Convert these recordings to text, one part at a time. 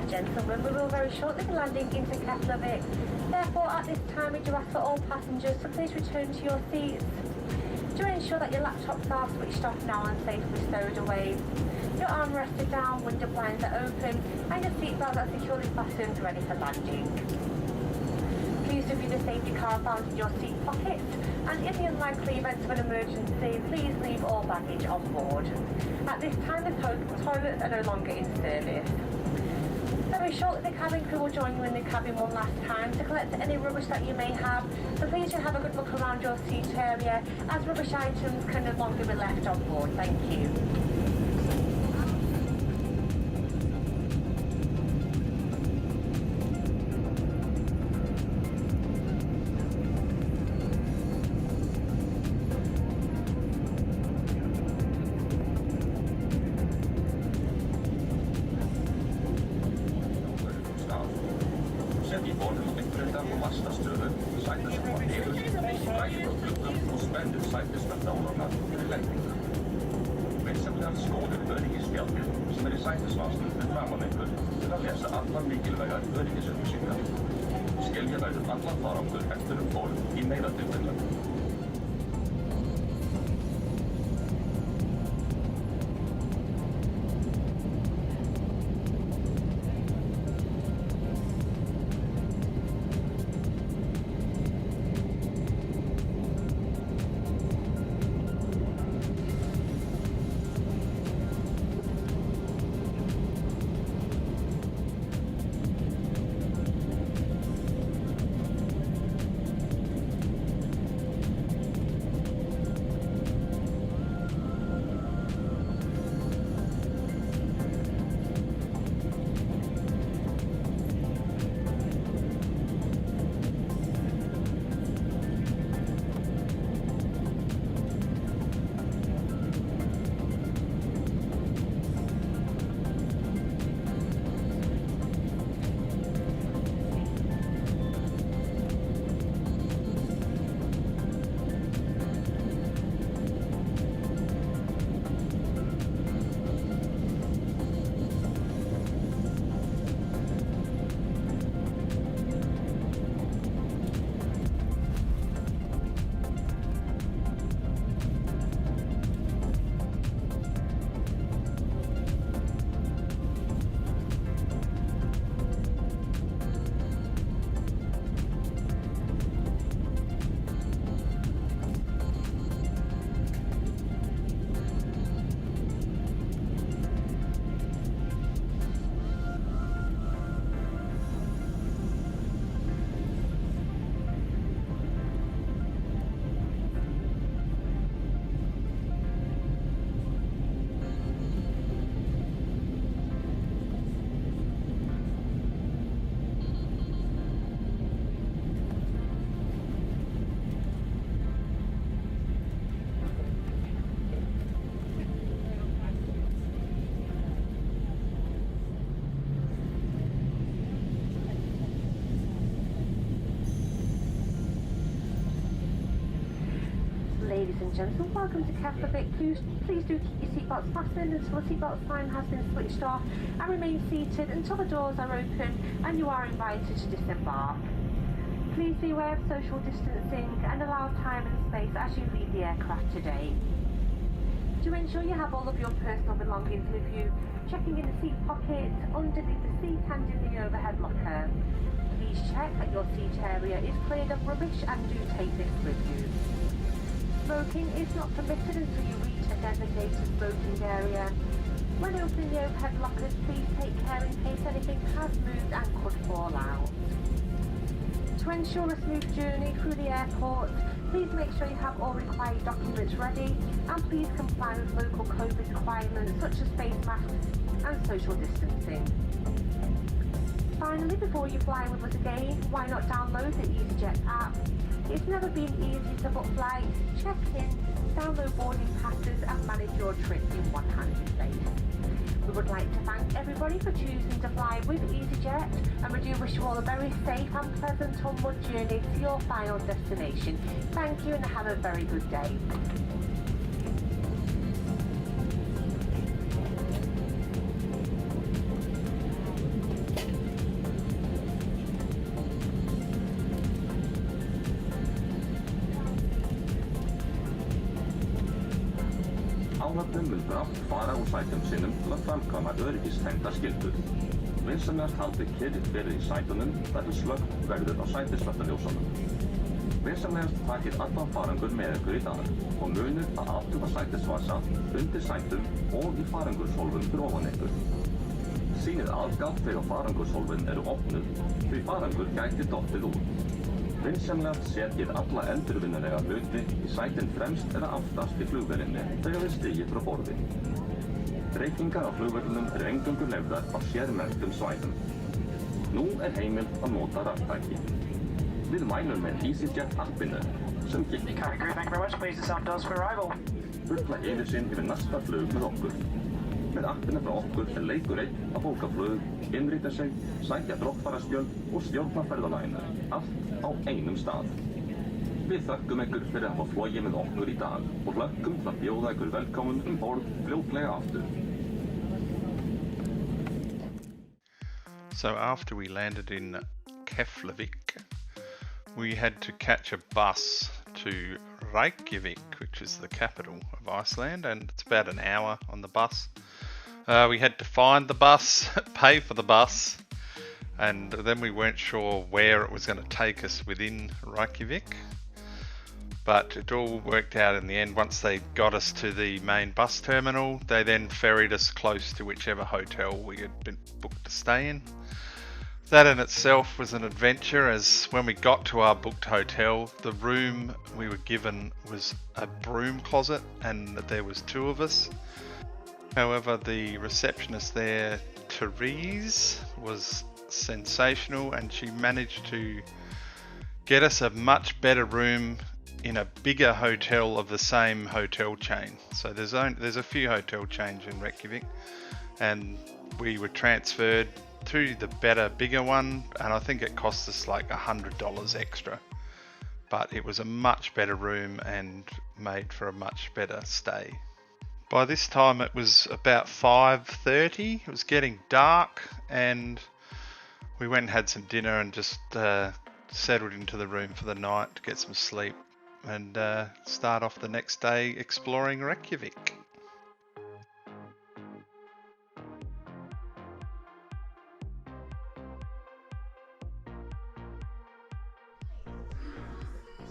and gentlemen, we will very shortly be landing into Keflavik. Therefore, at this time, we do ask for all passengers to please return to your seats. Do ensure that your laptops are switched off now and safely stowed away. Your armrests are down, window blinds are open, and your seatbelts are securely fastened ready for landing. Please review the safety card found in your seat pockets, and in the unlikely event of an emergency, please leave all baggage on board. At this time, the toilets are no longer in service. Very shortly, the cabin crew will join you in the cabin one last time to collect any rubbish that you may have, so please do have a good look around your seat area, as rubbish items can no longer be left on board. Thank you. Sätt i bollen på vastastöret, sætast på nefus, rækker på gluggen og spænd sætesbændavnerne til længden. Venstre skåler øringesspjaldir som i sætesvasten við framan ykkur til að lesa allar mikilvægar öryggisupplýsingar. Skilja verður allan farangur eftir borð í meira tilfellum. Ladies and gentlemen, welcome to Keflavik. Please do keep your seatbelts fastened until the seatbelt sign has been switched off, and remain seated until the doors are open and you are invited to disembark. Please be aware of social distancing and allow time and space as you leave the aircraft today. To ensure you have all of your personal belongings with you, checking in the seat pocket, underneath the seat and in the overhead locker. Please check that your seat area is cleared of rubbish and do take this with you. Smoking is not permitted until you reach a designated smoking area. When opening the overhead lockers, please take care in case anything has moved and could fall out. To ensure a smooth journey through the airport, please make sure you have all required documents ready, and please comply with local COVID requirements such as face masks and social distancing. Finally, before you fly with us again, why not download the EasyJet app? It's never been easier to book flights, check in, download boarding passes and manage your trip in one handy place. We would like to thank everybody for choosing to fly with EasyJet, and we do wish you all a very safe and pleasant onward journey to your final destination. Thank you and have a very good day. Áhöfnin mun brátt fara úr sætum sinnum til að framkvæma öryggistengdar skyldur. Vinsamlegast haldið kyrr fyrir í sætunum þar til slökkt verður á sætisvörðuljósunum. Vinsamlegast takið allan farangur með ykkur í dag og munið að aftuga sætisvasa undir sætum og í farangurshólfum fyrir ofan ykkur. Sýnið aðgátt þegar farangurshólfin eru opnuð því farangur gæti dottið út. Vinsamlegast setjið alla endurvinnulega hluti í sætin fremst eða aftast í flugvélinni þegar þið stigið frá borði. Reykingar á flugvélunum eru eingöngu leyfðar á sérmerktum svæðum. Nú heimilt að nota raftæki. Við mælum með EasyJet appinu sem getur Thank you very much. Please descend doors for arrival. fulla yfirsýn yfir næsta flug með okkur. Með appinu frá okkur leikur einn að bóka flug, innrita sig, sækja brottfararskjöld og stjórna ferðalaginu. Allt á einum stað. Við þökkum ykkur fyrir að hafa flogið með okkur í dag og hlökkum til að bjóða ykkur velkomin borð fljótlega aftur. So after we landed in Keflavik, we had to catch a bus to Reykjavik, which is the capital of Iceland, and it's about an hour on the bus. We had to find the bus, pay for the bus, and then we weren't sure where it was going to take us within Reykjavik. But it all worked out in the end. Once they got us to the main bus terminal, they then ferried us close to whichever hotel we had been booked to stay in. That in itself was an adventure, as when we got to our booked hotel, the room we were given was a broom closet and there was two of us. However, the receptionist there, Therese, was sensational, and she managed to get us a much better room in a bigger hotel of the same hotel chain. So there's a few hotel chains in Reykjavik, and we were transferred to the better, bigger one, and I think it cost us like $100 extra. But it was a much better room and made for a much better stay. By this time it was about 5:30. It was getting dark, and we went and had some dinner and just settled into the room for the night to get some sleep and start off the next day exploring Reykjavik.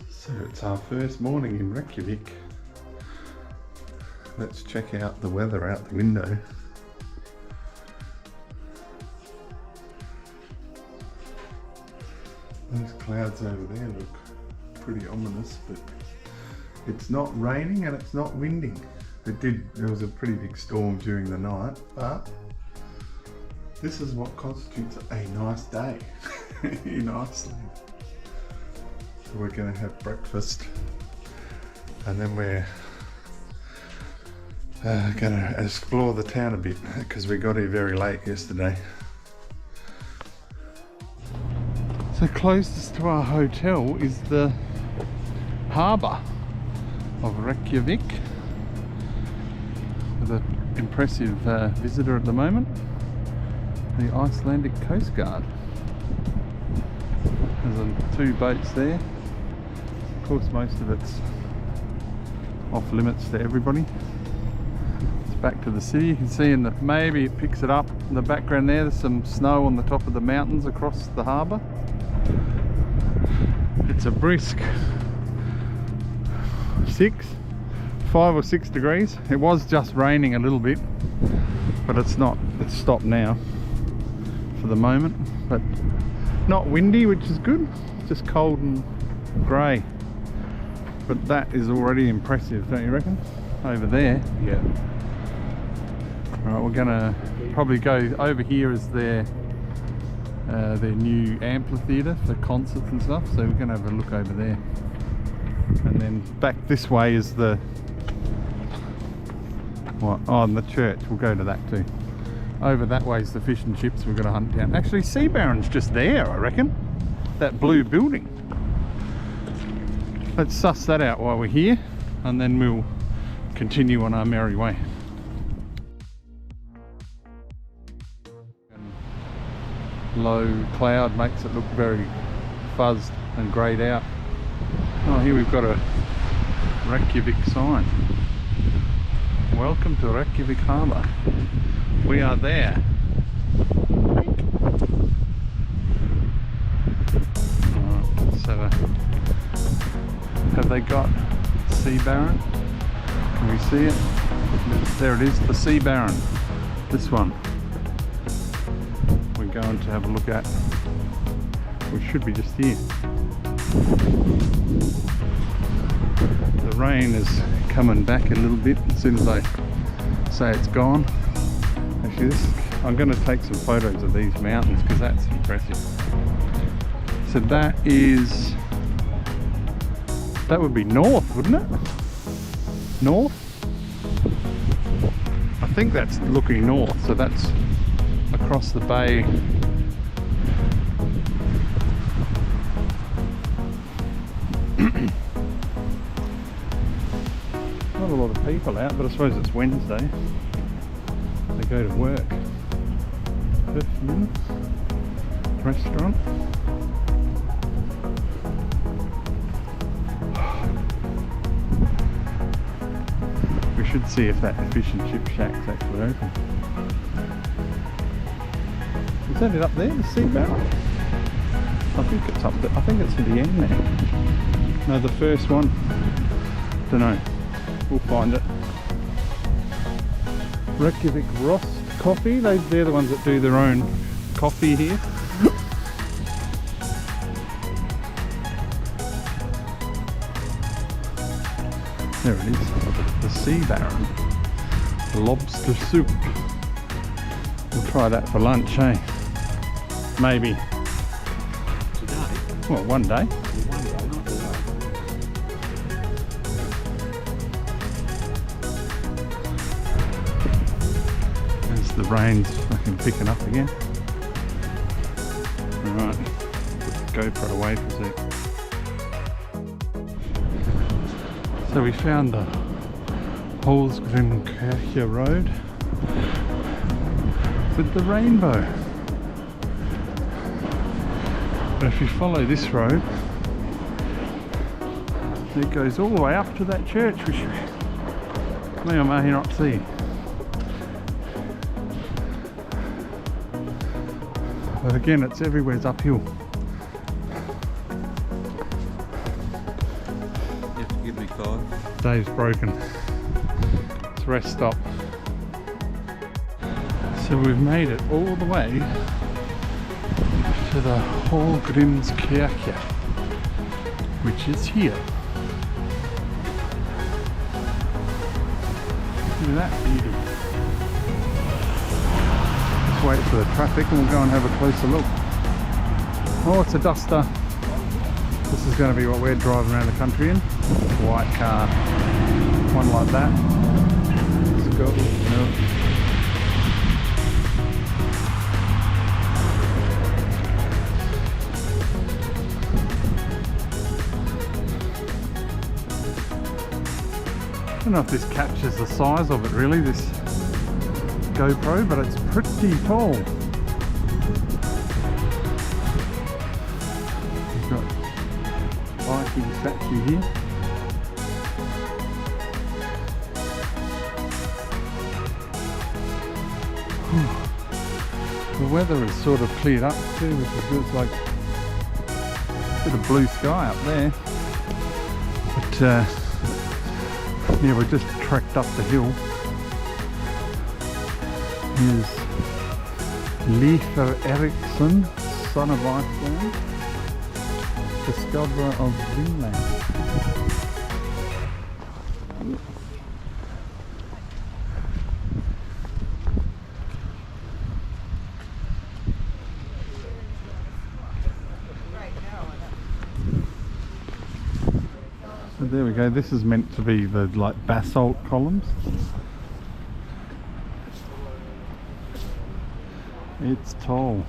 So it's our first morning in Reykjavik. Let's check out the weather out the window. Those clouds over there look pretty ominous, but it's not raining and it's not winding. There was a pretty big storm during the night, but this is what constitutes a nice day in Iceland. So we're going to have breakfast, and then we're going to explore the town a bit because we got here very late yesterday. So closest to our hotel is the harbour of Reykjavik, with an impressive visitor at the moment, the Icelandic Coast Guard. There's two boats there. Of course, most of it's off limits to everybody. It's back to the city. You can see maybe it picks it up in the background there. There's some snow on the top of the mountains across the harbour. It's a brisk 5 or 6 degrees. It was just raining a little bit, but it's not. It's stopped now for the moment, but not windy, which is good. Just cold and grey, but that is already impressive, don't you reckon? Over there. Yeah. Alright, we're gonna probably go over here as their new amphitheatre for concerts and stuff, so we're gonna have a look over there. And then back this way is the and the church. We'll go to that too. Over that way is the fish and chips we're gonna hunt down. Actually, Sea Baron's just there, I reckon. That blue building. Let's suss that out while we're here, and then we'll continue on our merry way. Low cloud makes it look very fuzzed and greyed out. Oh, here we've got a Reykjavik sign. welcome to Reykjavik Harbour. We are there. Alright, so have they got Sea Baron? Can we see it? There it is, the Sea Baron. This one. We're going to have a look at. We should be just here. The rain is coming back a little bit as soon as I say it's gone. Actually, I'm going to take some photos of these mountains because that's impressive. So that would be north, wouldn't it? North? I think that's looking north, so that's across the bay. Not a lot of people out, but I suppose it's Wednesday. They go to work. Perfume restaurant. We should see if that fish and chip shack's actually open. Is that it up there, the Sea Baron? I think it's up there. I think it's at the end there. No, the first one. Don't know. We'll find it. Reykjavik Roast Coffee. They're the ones that do their own coffee here. There it is. The Sea Baron. Lobster soup. We'll try that for lunch, eh? Maybe. Today? Well, one day. One day, not today. As the rain's fucking picking up again. Alright, put the GoPro away for a sec. So we found the Holsgrimkirche Road with the rainbow. But if you follow this road, it goes all the way up to that church, which you may or may not see. But again, it's everywhere's uphill. You have to give me 5. Dave's broken. It's rest stop. So we've made it all the way to the Hallgrímskirkja, which is here. Look at that beauty. Let's wait for the traffic and we'll go and have a closer look. Oh, it's a duster. This is going to be what we're driving around the country in. White car. One like that. Let's go. No. I don't know if this captures the size of it really, this GoPro, but it's pretty tall. We've got a Viking statue here. The weather is sort of cleared up too, which is good. It's like a bit of blue sky up there. But yeah, we just trekked up the hill. Here's Leifur Eriksson, son of Iceland, discoverer of Greenland. So there we go, this is meant to be the like basalt columns. It's tall.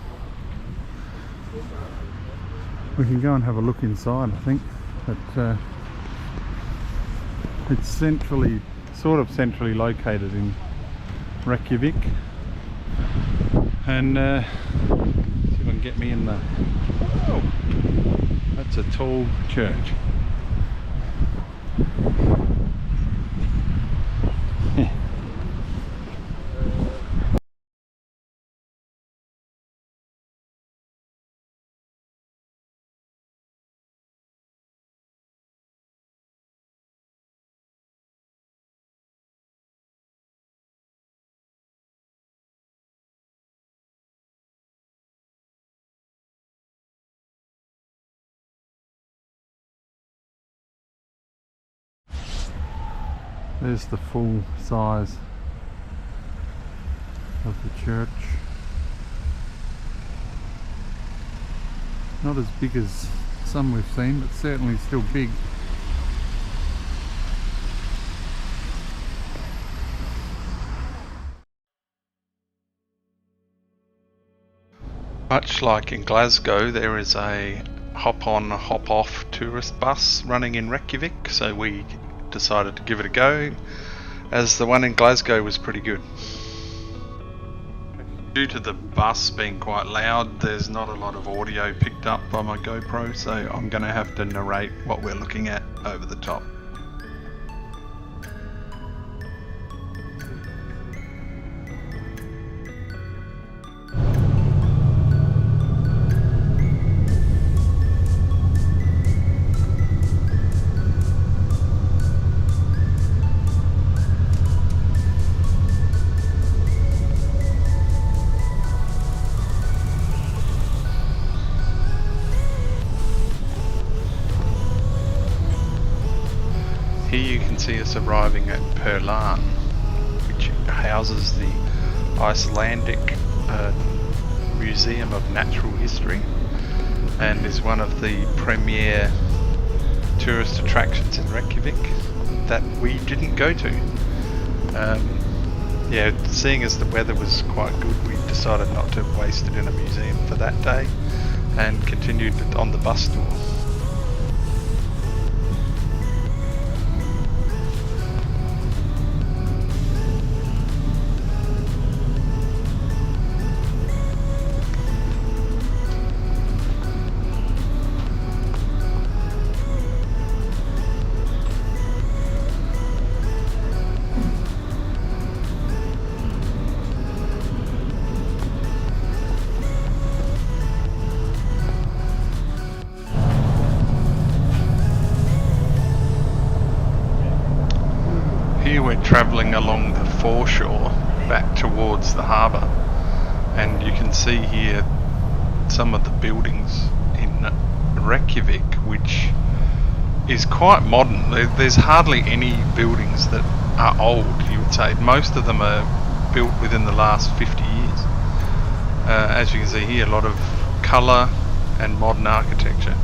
We can go and have a look inside, I think. But it's sort of centrally located in Reykjavik. And see if I can get me in the... Oh, that's a tall church. There's the full size of the church. Not as big as some we've seen, but certainly still big. Much like in Glasgow, there is a hop-on, hop-off tourist bus running in Reykjavik, so we decided to give it a go, as the one in Glasgow was pretty good. Due to the bus being quite loud, there's not a lot of audio picked up by my GoPro, so I'm going to have to narrate what we're looking at over the top. Here you can see us arriving at Perlan, which houses the Icelandic Museum of Natural History and is one of the premier tourist attractions in Reykjavik that we didn't go to. Yeah, seeing as the weather was quite good, we decided not to waste it in a museum for that day and continued on the bus tour. Here we're travelling along the foreshore back towards the harbour, and you can see here some of the buildings in Reykjavik, which is quite modern. There's hardly any buildings that are old, you would say. Most of them are built within the last 50 years. As you can see here, a lot of colour and modern architecture.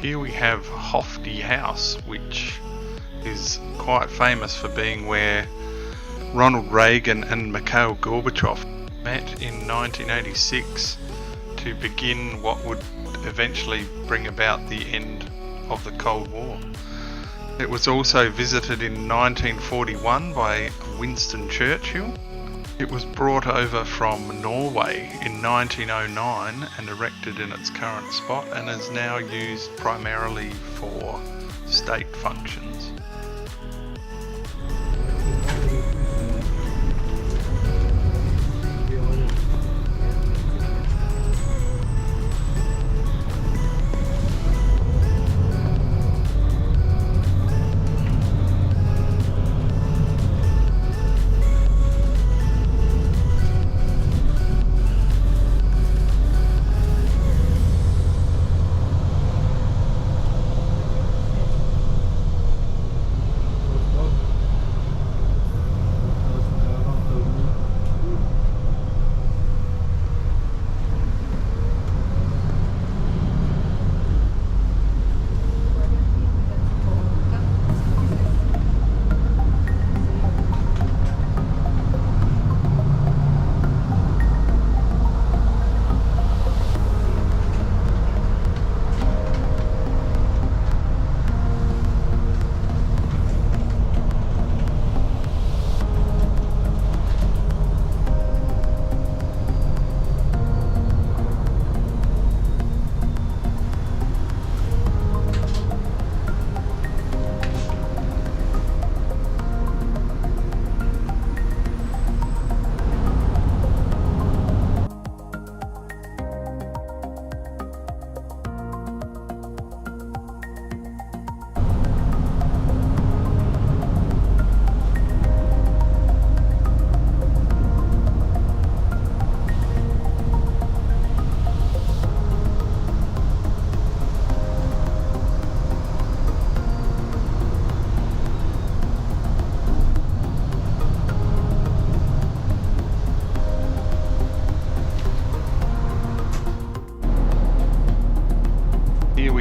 Here we have Hofty House, which is quite famous for being where Ronald Reagan and Mikhail Gorbachev met in 1986 to begin what would eventually bring about the end of the Cold War. It was also visited in 1941 by Winston Churchill. It was brought over from Norway in 1909 and erected in its current spot, and is now used primarily for state functions.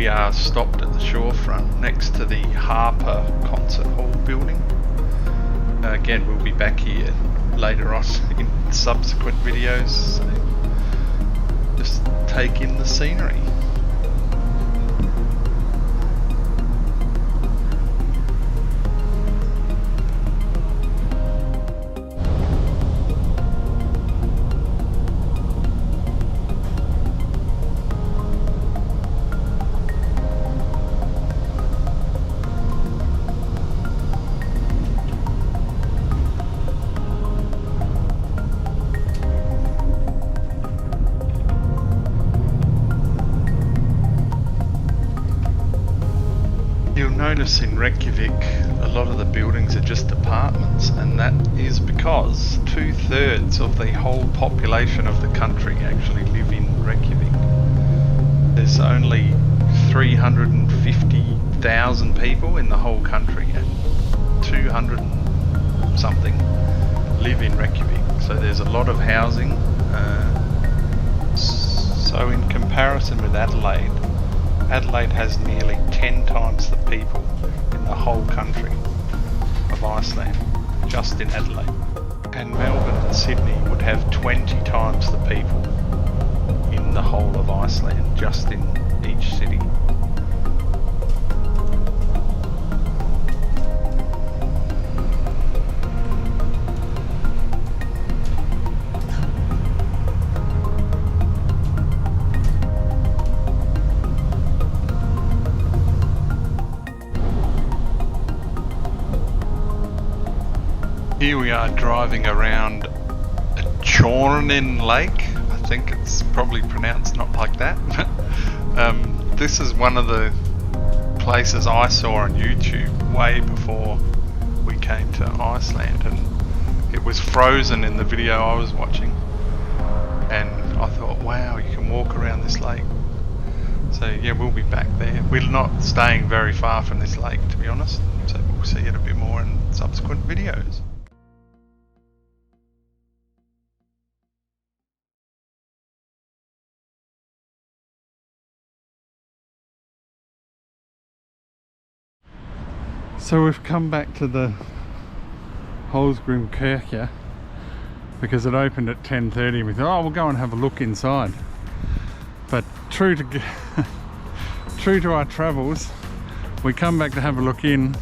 we are stopped at the shorefront next to the Harper Concert Hall building. Again, we'll be back here later on in subsequent videos, so just take in the scenery. You'll notice in Reykjavik a lot of the buildings are just apartments, and that is because 2/3 of the whole population of the country actually live in Reykjavik. There's only 350,000 people in the whole country, and 200 and something live in Reykjavik, so there's a lot of housing. So in comparison with Adelaide, Adelaide has nearly 10 times the people in the whole country of Iceland, just in Adelaide. And Melbourne and Sydney would have 20 times the people in the whole of Iceland, just in each city. Here we are driving around Chornin Lake. I think it's probably pronounced not like that. This is one of the places I saw on YouTube way before we came to Iceland, and it was frozen in the video I was watching, and I thought, wow, you can walk around this lake. So yeah, we'll be back there. We're not staying very far from this lake, to be honest, so we'll see it a bit more in subsequent videos. So we've come back to the Holsgrim Kirche because it opened at 10:30 and we thought, oh, we'll go and have a look inside. But true to our travels, we come back to have a look in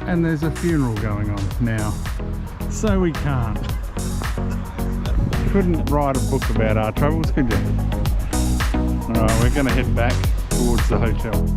and there's a funeral going on now. So we can't. Couldn't write a book about our travels, could you? Alright, we're going to head back towards the hotel.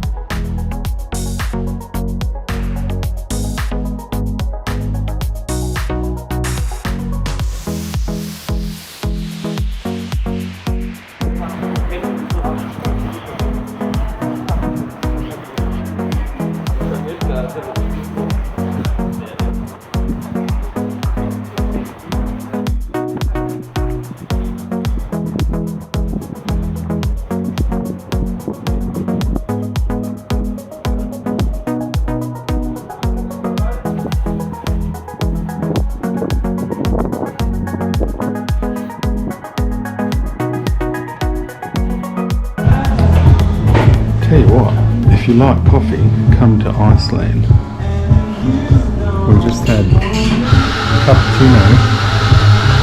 Tell you what, if you like coffee, come to Iceland. We just had a cappuccino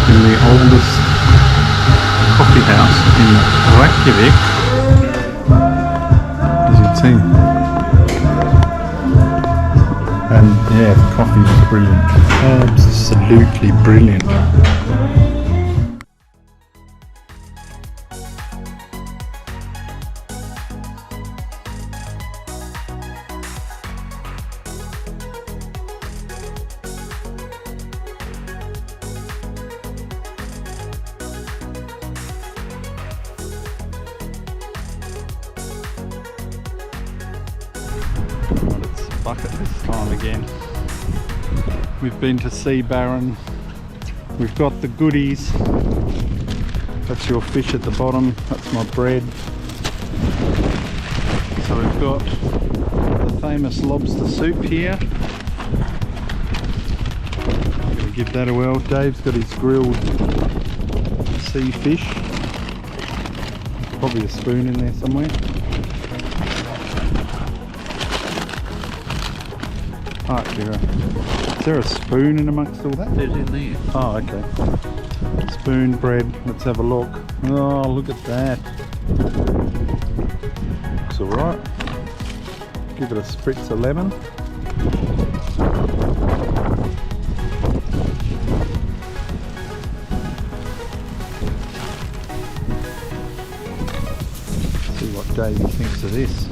in the oldest coffee house in Reykjavik, as you can see. And yeah, the coffee was brilliant, absolutely brilliant. Bucket this time again. We've been to Sea Baron. We've got the goodies. That's your fish at the bottom. That's my bread. So we've got the famous lobster soup here. I'm going to give that a whirl. Dave's got his grilled sea fish. Probably a spoon in there somewhere. Oh, dear. Is there a spoon in amongst all that? There's in there. Oh, okay. Spoon, bread. Let's have a look. Oh, look at that. Looks alright. Give it a spritz of lemon. See what Davey thinks of this.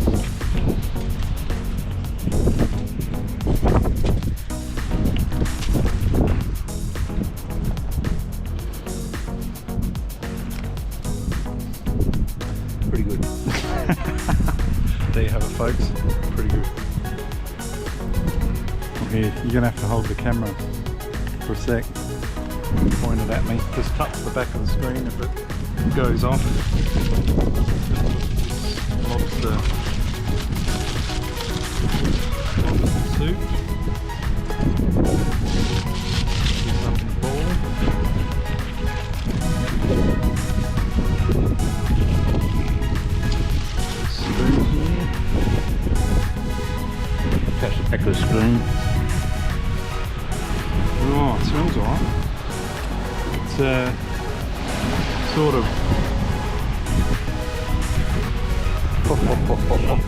Pretty good. There you have it, folks. Pretty good. Here, you're gonna have to hold the camera for a sec. Point it at me. Just touch the back of the screen if it goes off. Lobster soup. Do something ball. Spoon here. Catch the back of the spoon. Oh, it smells alright. It's sort of.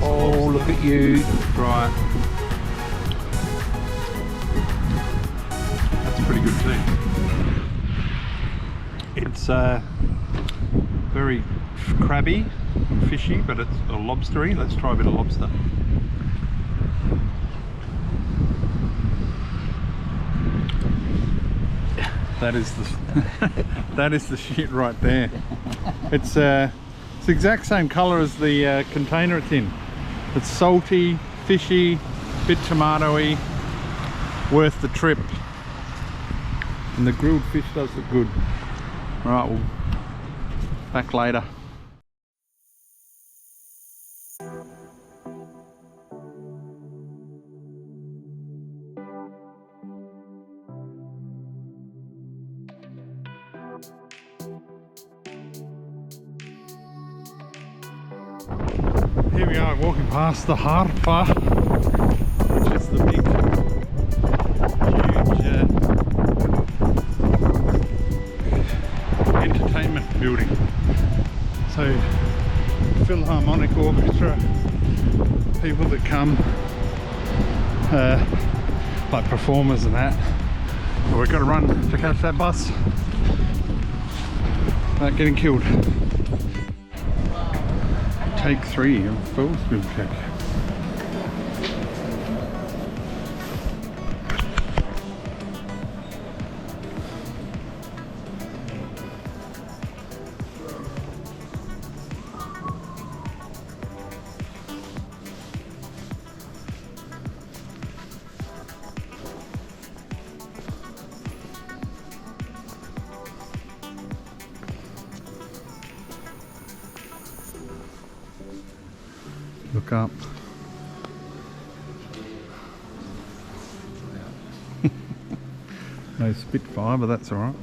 Oh, look at you. Right. That's pretty good too. It's very crabby and fishy, but it's a lobstery. Let's try a bit of lobster. That is the that is the shit right there. It's the exact same colour as the container it's in. It's salty, fishy, bit tomatoey, worth the trip. And the grilled fish does look good. Right, we'll back later. Here we are walking past the Harpa, which is the big, huge entertainment building. So, Philharmonic Orchestra, people that come, like performers and that. But we've got to run to catch that bus without getting killed. Take 3 of full spoon cake. Look up. No Spitfire, but that's alright.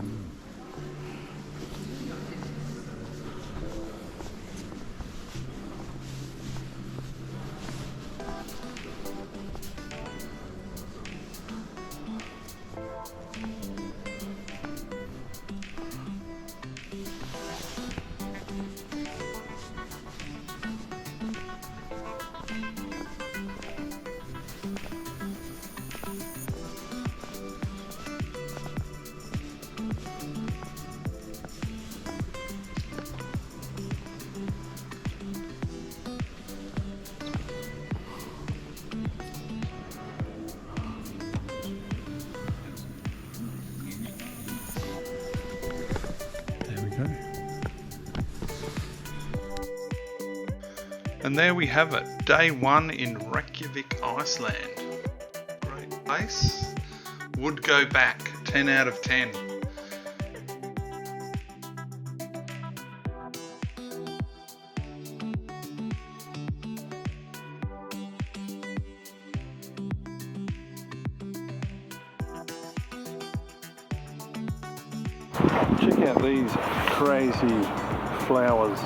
And there we have it, day 1 in Reykjavik, Iceland. Great place. Would go back, 10 out of 10. Check out these crazy flowers.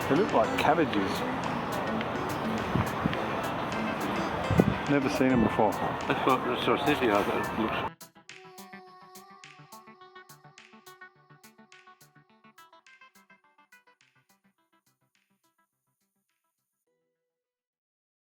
They look like cabbages. Never seen them before. That's what the sort of city I thought it looks.